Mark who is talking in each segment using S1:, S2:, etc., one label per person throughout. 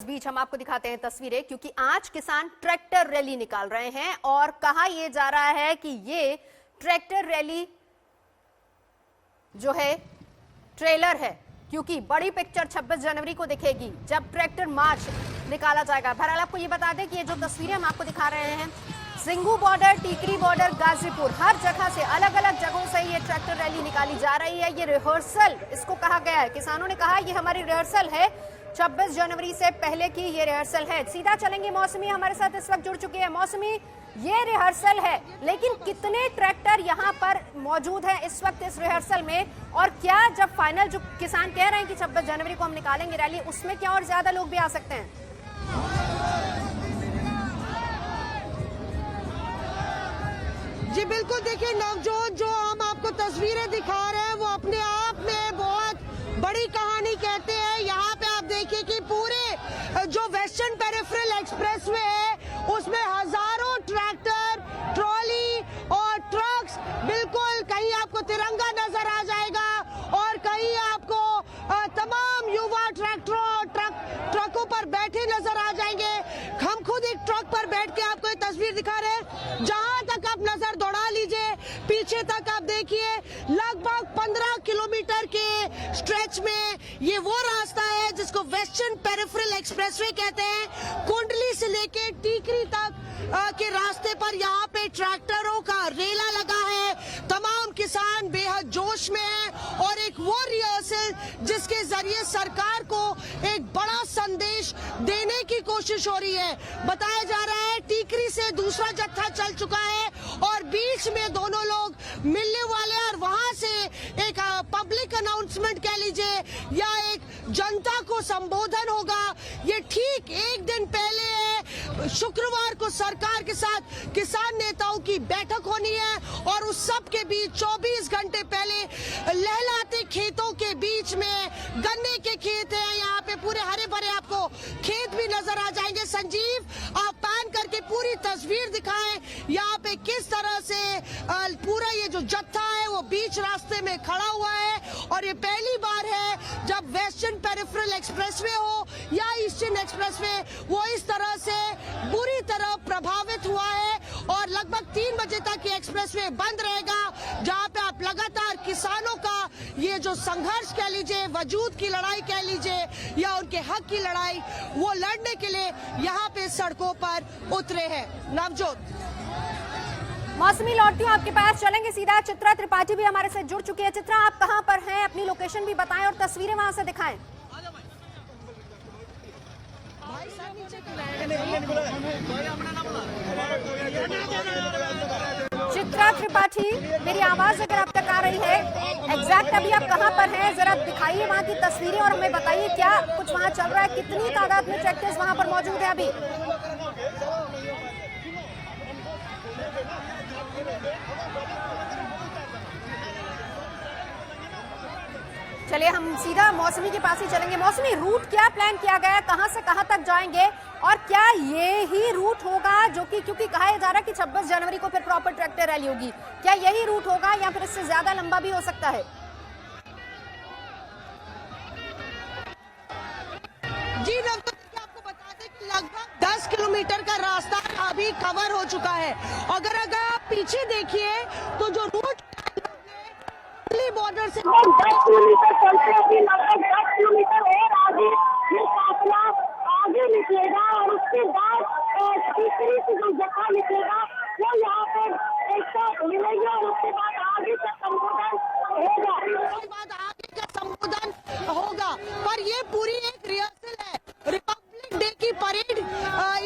S1: बीच हम आपको दिखाते हैं तस्वीरें, क्योंकि आज किसान ट्रैक्टर रैली निकाल रहे हैं और कहा यह जा रहा है कि ये ट्रैक्टर रैली जो है ट्रेलर है, क्योंकि बड़ी पिक्चर 26 जनवरी को दिखेगी जब ट्रैक्टर मार्च निकाला जाएगा। बहरहाल आपको ये बता दें कि ये जो तस्वीरें हम आपको दिखा रहे हैं, सिंघू बॉर्डर, टीकरी बॉर्डर, गाजीपुर, हर जगह से अलग अलग जगहों से ये ट्रैक्टर रैली निकाली जा रही है। ये रिहर्सल इसको कहा गया है, किसानों ने कहा ये हमारी रिहर्सल है, 26 जनवरी से पहले की ये रिहर्सल है। सीधा चलेंगे, मौसमी हमारे साथ इस वक्त जुड़ चुकी है। मौसमी, ये रिहर्सल है, लेकिन कितने ट्रैक्टर यहाँ पर मौजूद हैं इस वक्त इस रिहर्सल में, और क्या जब फाइनल जो किसान कह रहे हैं कि 26 जनवरी को हम निकालेंगे रैली, उसमें क्या और ज्यादा लोग भी आ सकते हैं?
S2: जी बिल्कुल, देखिए नवजोत, जो हम आपको तस्वीरें दिखा रहे हैं वो अपने आप में बहुत बड़ी कहानी कहते हैं। यहाँ पे आप देखिए कि पूरे जो वेस्टर्न पेरिफेरल एक्सप्रेसवे है उसमें हजारों ट्रैक्टर, ट्रॉली और ट्रक्स, बिल्कुल कहीं आपको तिरंगा नजर आ जाएगा और कहीं आपको तमाम युवा ट्रैक्टरों और ट्रकों पर बैठे नजर आ जाएंगे। हम खुद एक ट्रक पर बैठ के आपको ये तस्वीर दिखा रहे हैं। जहां तक आप नजर दौड़ा लीजिए, पीछे तक आप देखिए, लगभग 15 किलोमीटर के स्ट्रेच में ये वो रास्ता है जिसको वेस्टर्न पेरिफेरल एक्सप्रेसवे कहते हैं। कुंडली से लेके टीकरी तक के रास्ते पर यहाँ पे ट्रैक्टरों का रेला लगा है। तमाम किसान बेहद जोश में हैं और एक वो रिहर्सल जिसके जरिए सरकार को एक बड़ा संदेश देने की कोशिश हो रही है। बताया जा रहा है टीकरी से दूसरा जत्था चल चुका है और बीच में दोनों लोग मिलने वाले हैं और वहां से एक पब्लिक अनाउंसमेंट कह लीजिए या एक जनता को संबोधन होगा। ये ठीक एक दिन पहले है, शुक्रवार को सरकार के साथ किसान नेताओं की बैठक होनी है और उस सब के बीच 24 घंटे पहले लहलाते खेतों के बीच में गन्ने के खेत हैं। यहाँ पे पूरे हरे भरे आपको खेत भी नजर आ जाएंगे। संजीव, आप पैन करके पूरी तस्वीर दिखाएं यहाँ पे किस तरह से पूरा ये जो जत्था है वो बीच रास्ते में खड़ा हुआ है और ये पहली बार है जब वेस्टर्न पेरिफेरल एक्सप्रेसवे हो या ईस्टर्न एक्सप्रेसवे वो इस तरह से बुरी तरह प्रभावित हुआ है और लगभग 3 बजे तक ये एक्सप्रेसवे बंद रहेगा, जहाँ पे आप लगातार किसानों का ये जो संघर्ष कह लीजिए, वजूद की लड़ाई कह लीजिए या उनके हक की लड़ाई, वो लड़ने के लिए यहाँ पे सड़कों पर उतरे हैं। नवजोत,
S1: मौसमी, लौटती हूँ आपके पास, चलेंगे सीधा। चित्रा त्रिपाठी भी हमारे साथ जुड़ चुकी है। चित्रा, आप कहाँ पर हैं? अपनी लोकेशन भी बताएं और तस्वीरें वहां से दिखाएं। चित्रा त्रिपाठी, मेरी आवाज अगर आप तक आ रही है, एग्जैक्ट अभी आप कहाँ पर हैं? जरा दिखाइए वहां की तस्वीरें और हमें बताइए क्या कुछ वहां चल रहा है, कितनी तादाद में ट्रैक्टर्स वहां पर मौजूद है अभी? चलिए हम सीधा मौसमी के पास ही चलेंगे। मौसमी, रूट क्या प्लान किया गया है, कहां से कहां तक जाएंगे और क्या ये ही रूट होगा जो कि, क्योंकि कहा जा रहा है कि 26 जनवरी को फिर प्रॉपर ट्रैक्टर रैली होगी, क्या यही रूट होगा या फिर इससे ज्यादा लंबा भी हो सकता है?
S2: जी आपको बता दें कि लगभग 10 किलोमीटर का रास्ता अभी कवर हो चुका है। अगर आप पीछे देखिए तो जो रूट बॉर्डर से
S3: 10 किलोमीटर चलते अभी लगभग 10 किलोमीटर और आगे ये फासला आगे निकलेगा और उसके बाद तीसरी से जो जगह निकलेगा वो यहाँ पर एक साथ मिलेगी और उसके बाद आगे का संबोधन
S2: होगा। पर ये पूरी एक रिहर्सल है, रिपब्लिक डे की परेड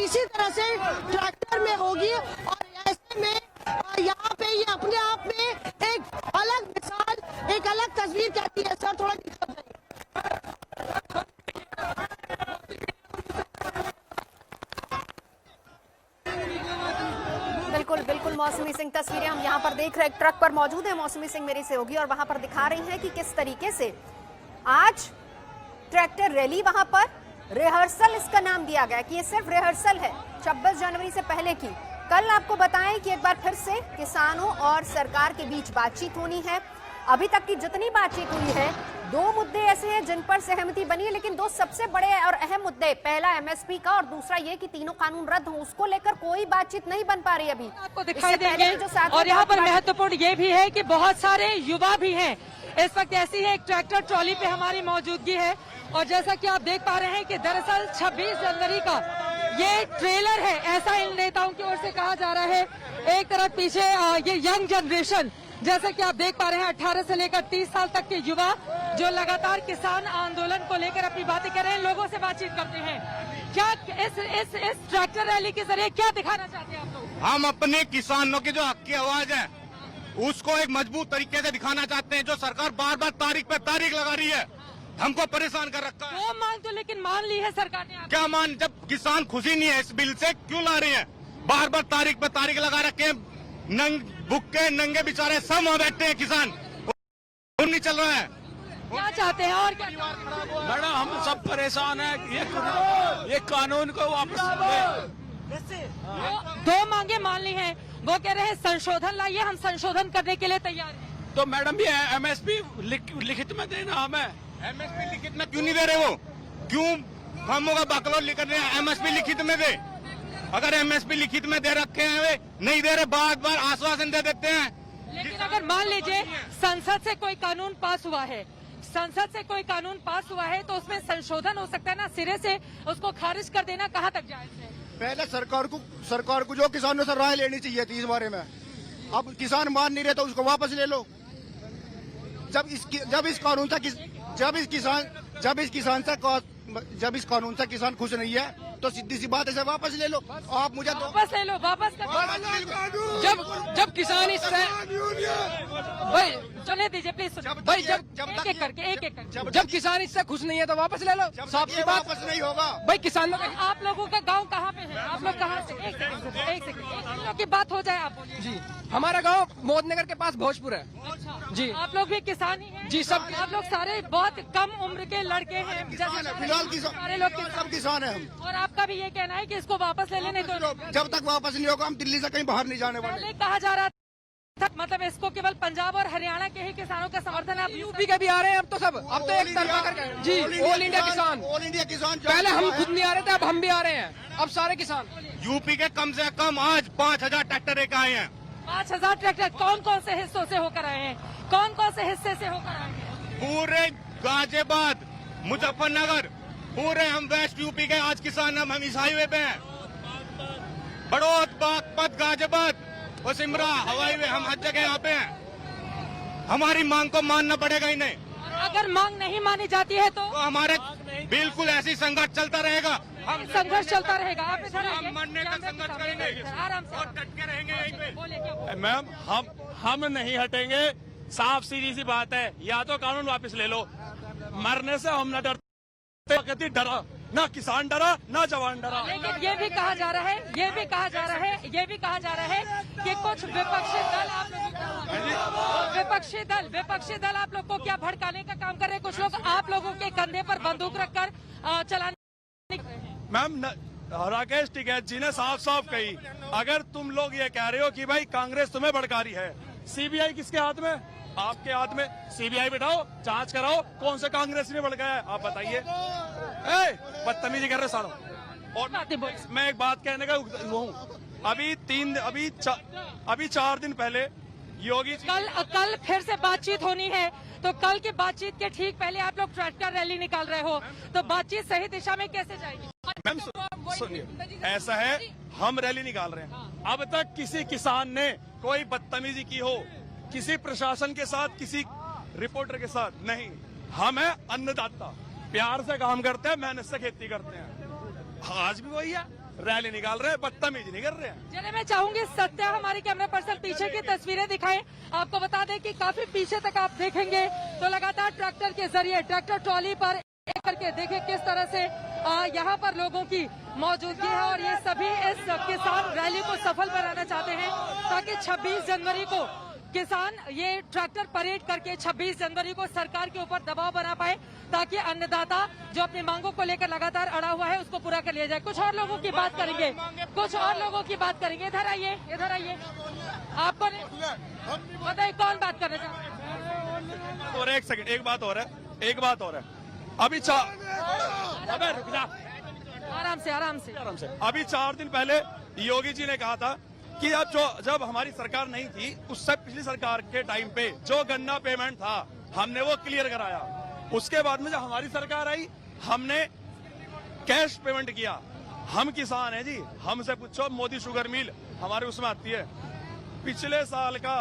S2: इसी तरह से ट्रैक्टर में होगी और ऐसे में यहाँ पे ये अपने आप में एक अलग मिसाल, एक अलग तस्वीर कहती है। सर थोड़ा
S1: बिल्कुल बिल्कुल मौसमी सिंह, तस्वीरें हम यहाँ पर देख रहे हैं, ट्रक पर मौजूद है मौसमी सिंह मेरी सहयोगी और वहां पर दिखा रही हैं कि किस तरीके से आज ट्रैक्टर रैली, वहां पर रिहर्सल इसका नाम दिया गया कि ये सिर्फ रिहर्सल है 26 जनवरी से पहले की। कल आपको बताएं कि एक बार फिर से किसानों और सरकार के बीच बातचीत होनी है। अभी तक की जितनी बातचीत हुई है दो मुद्दे ऐसे हैं जिन पर सहमति बनी है, लेकिन दो सबसे बड़े और अहम मुद्दे, पहला एमएसपी का और दूसरा ये कि तीनों कानून रद्द हो, उसको लेकर कोई बातचीत नहीं बन पा रही अभी।
S4: आपको दिखाई
S1: इससे पहले
S4: देंगे।
S1: भी जो साथ
S4: और
S1: में
S4: यहाँ पर
S1: बात-
S4: महत्वपूर्ण ये भी है कि बहुत सारे युवा भी हैं। इस वक्त ऐसी है, एक ट्रैक्टर ट्रॉली पे हमारी मौजूदगी है और जैसा कि आप देख पा रहे हैं कि दरअसल 26 जनवरी का ये ट्रेलर है, ऐसा इन नेताओं की ओर से कहा जा रहा है। एक तरफ पीछे ये यंग जनरेशन, जैसा कि आप देख पा रहे हैं 18 से लेकर 30 साल तक के युवा जो लगातार किसान आंदोलन को लेकर अपनी बातें कर रहे हैं, लोगों से बातचीत करते हैं। क्या इस ट्रैक्टर रैली के जरिए क्या दिखाना चाहते हैं आप लोग?
S5: हम अपने किसानों की जो हक की आवाज है उसको एक मजबूत तरीके से दिखाना चाहते हैं। जो सरकार बार बार तारीख पे तारीख लगा रही है, हमको परेशान कर रखा है।
S4: वो मांग तो लेकिन मान ली है सरकार ने।
S5: क्या मान, जब किसान खुशी नहीं है इस बिल से, क्यों ला रहे हैं? बार बार तारीख पे तारीख लगा रखे हैं। भुक्के नंगे बेचारे सब वहाँ बैठे हैं किसान, खून नहीं चल रहा है।
S4: क्या चाहते हैं और क्या?
S6: मैडम हम सब परेशान हैं। ये कानून को वापस लें।
S4: दो मांगे मान ली हैं। वो कह रहे हैं संशोधन लाइए, हम संशोधन करने के लिए तैयार हैं।
S6: तो मैडम ये एमएसपी लिखित में देना हमें।
S5: एमएसपी लिखित में क्यों नहीं दे रहे? वो क्यों हमों का बकलौल लिख रहे हैं? एमएसपी लिखित में दे। अगर एमएसपी लिखित में दे रखे हैं, वे नहीं दे रहे, बार बार आश्वासन दे देते हैं।
S4: लेकिन अगर मान लीजिए संसद से कोई कानून पास हुआ है, संसद से कोई कानून पास हुआ है तो उसमें संशोधन हो सकता है ना, सिरे से उसको खारिज कर देना कहाँ तक जायज है?
S7: पहले सरकार को जो किसानों से राय लेनी चाहिए थी इस बारे में। अब किसान मान नहीं रहे तो उसको वापस ले लो। जब इस कानून से किसान खुश नहीं है तो सीधी सी बात है, वापस ले लो। आप मुझे
S4: वापस ले लो, वापस कर
S8: जब किसान इससे भाई
S4: चले दीजिए प्लीज।
S8: भाई
S4: एक एक करके
S8: जब किसान इससे खुश नहीं है तो वापस ले लो। साफ सी बात।
S7: वापस नहीं होगा
S8: भाई किसानों का
S4: आप लोगों का गांव कहाँ पे है? आप लोग कहाँ से? एक सेकंड की बात हो जाए। आप बोलिए।
S8: जी हमारा गांव मोदनगर के पास भोजपुर है। जी
S4: आप लोग भी किसान ही हैं?
S8: जी, सब।
S4: आप लोग सारे बहुत कम उम्र के लड़के हैं।
S7: किसान है, फिलहाल
S4: सारे लोग
S7: सब किसान है हम।
S4: और आपका भी ये कहना है कि इसको वापस ले लेने दो।
S7: जब तक वापस नहीं होगा हम दिल्ली से कहीं बाहर नहीं जाने वाले।
S4: पहले कहा जा रहा था, मतलब इसको केवल पंजाब और हरियाणा के ही किसानों का समर्थन है।
S8: यूपी के भी आ रहे हैं अब तो सब। अब तो एक तरफा करके जी ऑल इंडिया किसान।
S7: ऑल इंडिया किसान।
S8: पहले हम खुद नहीं आ रहे थे, अब हम भी आ रहे हैं। अब सारे किसान।
S5: यूपी के कम से कम आज 5000 ट्रैक्टर लेकर आए हैं।
S4: 5000 ट्रैक्टर कौन कौन से हिस्सों से होकर आए हैं? कौन कौन से हिस्से से होकर आए हैं?
S5: पूरे गाजियाबाद, मुजफ्फरनगर, पूरे हम वेस्ट यूपी के आज किसान हम इस हाईवे पे हैं। बड़ौद, बागपत, गाजियाबाद और सिमरा हवाई वे, हम हर जगह यहाँ पे हैं। हमारी मांग को मानना पड़ेगा इन्हें।
S4: अगर मांग नहीं मानी जाती है तो
S5: हमारे बिल्कुल ऐसी संघर्ष चलता रहेगा। हम
S4: संघर्ष चलता रहेगा। आप इधर आइए।
S5: हम मरने का संघर्ष करेंगे
S4: आराम से
S5: और डट के रहेंगे यहीं पे।
S4: बोलिए क्या बोल-
S6: मैम हम नहीं हटेंगे। साफ सीधी सी बात है, या तो कानून वापस ले लो। मरने से हम न डरते, डरा ना किसान डरा ना जवान डरा।
S4: लेकिन ये भी कहा जा रहा है, ये भी कहा जा रहा है कि कुछ विपक्षी दल आप लोगों को विपक्षी दल आप लोग को क्या भड़काने का काम कर रहे हैं? कुछ लोग आप लोगों के कंधे पर बंदूक रखकर चलाने।
S6: मैम राकेश टिकैत जी ने साफ साफ कही, अगर तुम लोग ये कह रहे हो कि भाई कांग्रेस तुम्हें भड़का रही है, सीबीआई किसके हाथ में? आपके हाथ में। सीबीआई बिठाओ, जांच कराओ, कौन से कांग्रेस ने भड़काया है, आप बताइए। बदतमीजी कर रहे सारों। और मैं एक बात कहने का वो हूँ, अभी 4 दिन पहले योगी जी
S4: कल फिर से बातचीत होनी है, तो कल की बातचीत के ठीक पहले आप लोग ट्रैक्टर रैली निकाल रहे हो, तो बातचीत सही दिशा में कैसे जाएगी?
S6: मैम सुनिए, ऐसा है, हम रैली निकाल रहे हैं। अब तक किसी किसान ने कोई बदतमीजी की हो किसी प्रशासन के साथ, किसी रिपोर्टर के साथ? नहीं। हम है अन्नदाता, प्यार से काम करते हैं, मेहनत से खेती करते हैं। आज भी वही है, रैली निकाल रहे हैं, बदतमीजी नहीं कर रहे हैं।
S4: चलिए मैं चाहूंगी सत्या हमारी कैमरा पर्सन पीछे की तस्वीरें दिखाएं। आपको बता दें कि काफी पीछे तक आप देखेंगे तो लगातार ट्रैक्टर के जरिए, ट्रैक्टर ट्रॉली पर एक करके देखिए किस तरह से यहाँ पर लोगों की मौजूदगी है और ये सभी इस किसान रैली को सफल बनाना चाहते हैं ताकि 26 जनवरी को किसान ये ट्रैक्टर परेड करके 26 जनवरी को सरकार के ऊपर दबाव बना पाए ताकि अन्नदाता जो अपनी मांगों को लेकर लगातार अड़ा हुआ है उसको पूरा कर लिया जाए। कुछ और लोगों की बात करेंगे, इधर आइए। आपको बताइए कौन बात करना चाहते हैं?
S6: और एक सेकंड, एक बात और है, एक बात और है, अभी अबे रुक जा,
S4: आराम से आराम से।
S6: आराम से। अभी 4 दिन पहले योगी जी ने कहा था कि जब हमारी सरकार नहीं थी, उससे पिछली सरकार के टाइम पे जो गन्ना पेमेंट था हमने वो क्लियर कराया। उसके बाद में जब हमारी सरकार आई, हमने कैश पेमेंट किया। हम किसान हैं जी, हमसे पूछो, मोदी शुगर मिल हमारे उसमें आती है। पिछले साल का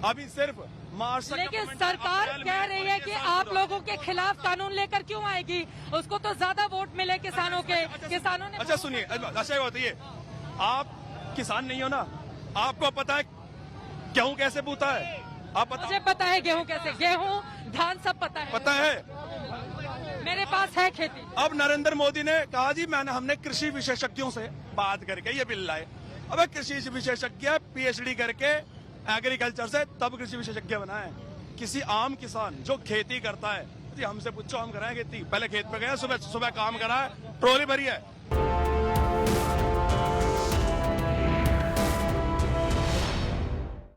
S6: अभी सिर्फ मार्च तक
S4: लेकिन
S6: का पेमेंट
S4: सरकार
S6: अप्रैल
S4: कह
S6: में
S4: रही है कि आप लोगों के खिलाफ कानून लेकर क्यों आएगी? उसको तो ज्यादा वोट मिले किसानों के, किसानों ने।
S6: अच्छा सुनिए, अच्छा बताइए, आप किसान नहीं हो ना, आपको पता है गेहूं कैसे बूता है? आप
S4: मुझे पता है गेहूं कैसे, गेहूं धान सब पता है।
S6: पता है?
S4: मेरे पास है खेती।
S6: अब नरेंद्र मोदी ने कहा जी हमने कृषि विशेषज्ञों से बात करके ये बिल लाए। अब कृषि विशेषज्ञ पीएचडी करके एग्रीकल्चर से तब कृषि विशेषज्ञ बना है। किसी आम किसान जो खेती करता है जी, हमसे पूछो, हम कराएं खेती? पहले खेत पे गए, सुबह काम करा है, ट्रॉली भरी है,